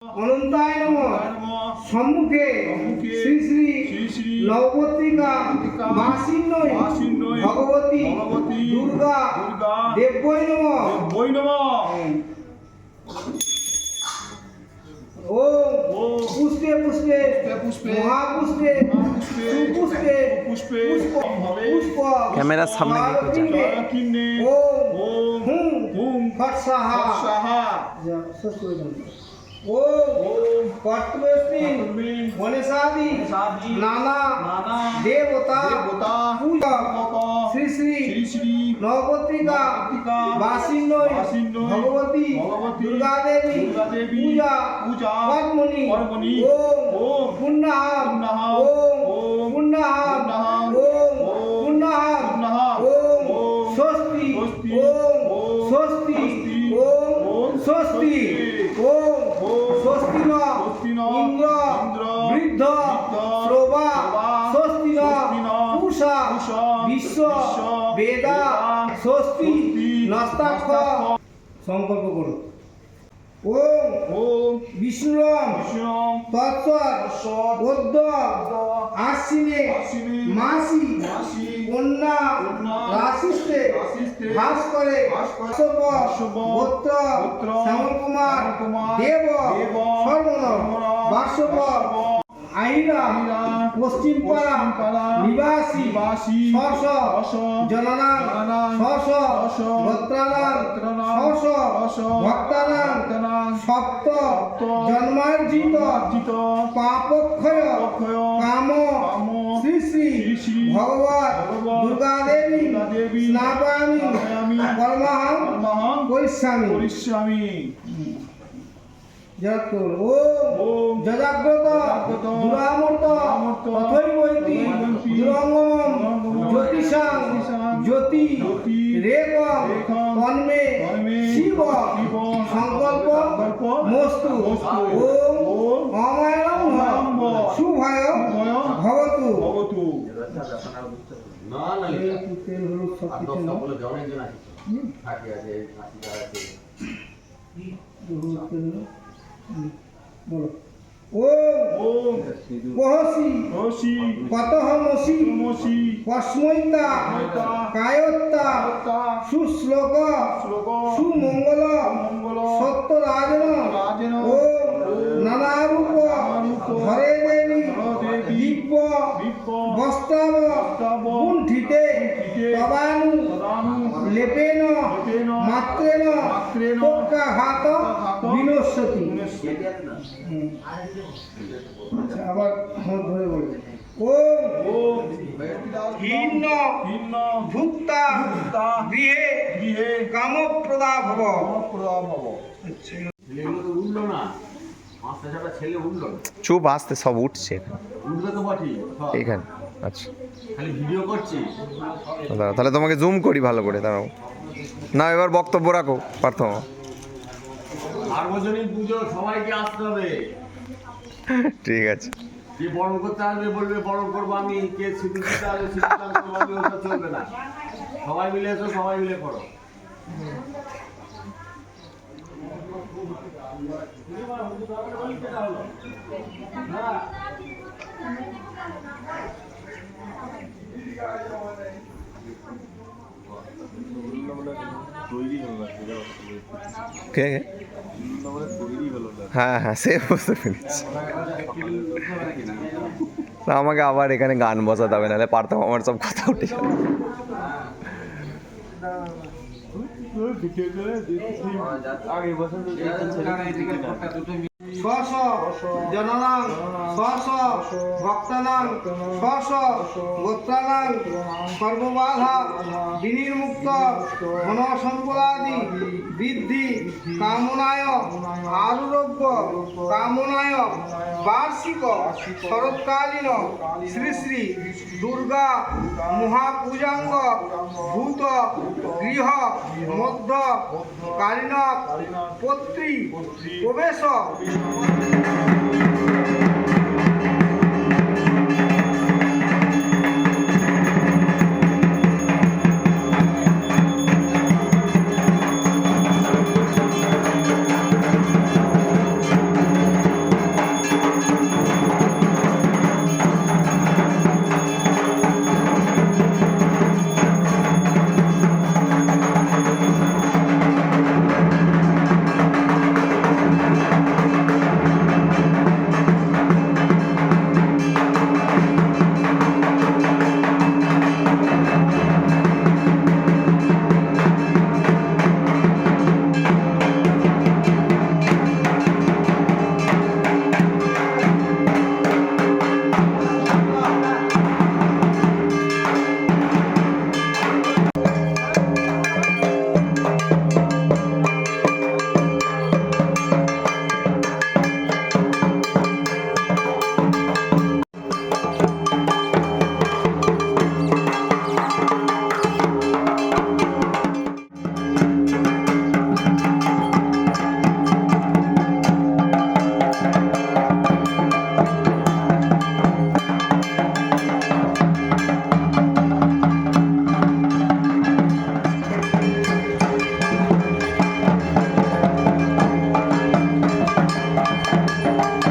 অনন্তায় নমঃ। সম্মুখে শ্রী শ্রী নবপত্রিকা মাসিন্নৈ ভগবতী দুর্গা দেব্যৈ নমঃ। ওম পুষ্পে পুষ্পে মহাপুষ্পে সুপুষ্পে পুষ্প ক্যামেরার সামনে ওম হুম ফট স্বাহা। ওম কর্তব্যস্মিন গণেশাদি নানা দেবতা পূজা শ্রী শ্রী নবপত্রিকা বাসিন্নৈ ভগবতী দুর্গা দেবী পূজা কর্মণি ওম পুণ্যাহম ওম পুণ্যাহম ওম পুণ্যাহম ওম স্বস্তি ওম স্বস্তি ওম স্বস্তি ওম স্বস্তি ন ইন্দ্র বৃদ্ধ শ্রবা স্বস্তি ন পূষা বিশ্ব বেদা স্বস্তি নস্তাক্ষ। সংকল্প করো। ওম বিষ্ণুরম তৎসৎ ওদ্য আশ্বিনে মাসি কন্যা রাশিস্তে ভাস করে গোত্র শ্যামল কুমার দেব সর্বন বাসব আইরা পশ্চিম পাড়া নিবাসী স্ব জননাং স্ব গোত্রানাং স্ব ভক্তানাং সপ্ত জন্মার্জিত পাপক্ষয় কাম শ্রী শ্রী ভগবৎ দুর্গা দেবী স্নাপামি পরমাহং করিষ্যামি। ওম যজাগ্রত দুরামূর্ত তথৈবৈতি দুরঙ্গমম জ্যোতিষাং জ্যোতি রেকম তন্মে শিব সংকল্প মস্তু। ওম অময়ং শুভায় ভবতু। তেল হলুদ সব কিছু বলো। ওম কহসি কতহমসি কস্মৈতা কায়ত্তা সুশ্লোক সুমঙ্গল সত্যরাজন ওম নানারূপ ধরে দেবী দিব্য বস্ত্রাব কুণ্ঠিতে তবানু লেপেন মাত্রেন টোক্কাঘাত বিনশ্যতি। আবার ধরে বলবে। ওম হিন্ন ভুক্তা গৃহে কামপ্রদা ভব। চুপ আসতে সব উঠছে এখানে। আচ্ছা তাহলে তোমাকে জুম করি ভালো করে, দাঁড়াও না এবার বক্তব্য রাখো প্রার্থনা। সার্বজনীন পুজো সবাইকে আসতে হবে। ঠিক আছে, যে বরণ করতে আসবে বলবে বরণ করবো আমি, কে সিঁদুর দিতে আসবে সিঁদুর করবো আমি, ওটা চলবে না। সবাই মিলে এসো, সবাই মিলে করো। কে হ্যাঁ হ্যাঁ সে বুঝতে পেরেছি। আমাকে আবার এখানে গান বসাতে হবে, নাহলে পারতাম আমার সব কথা উঠে যাবে। স্ব জননাং স্ব ভক্তানাং স্ব গোত্রানাং সর্ববাধা বিনির্মুক্ত ধনসম্পদাদি বৃদ্ধি কামনায় আরোগ্য কামনায় বার্ষিক শরৎকালীন শ্রী শ্রী দুর্গা মহাপূজাঙ্গ ভূত গৃহ মধ্য কালীন পত্রী প্রবেশ নমঃ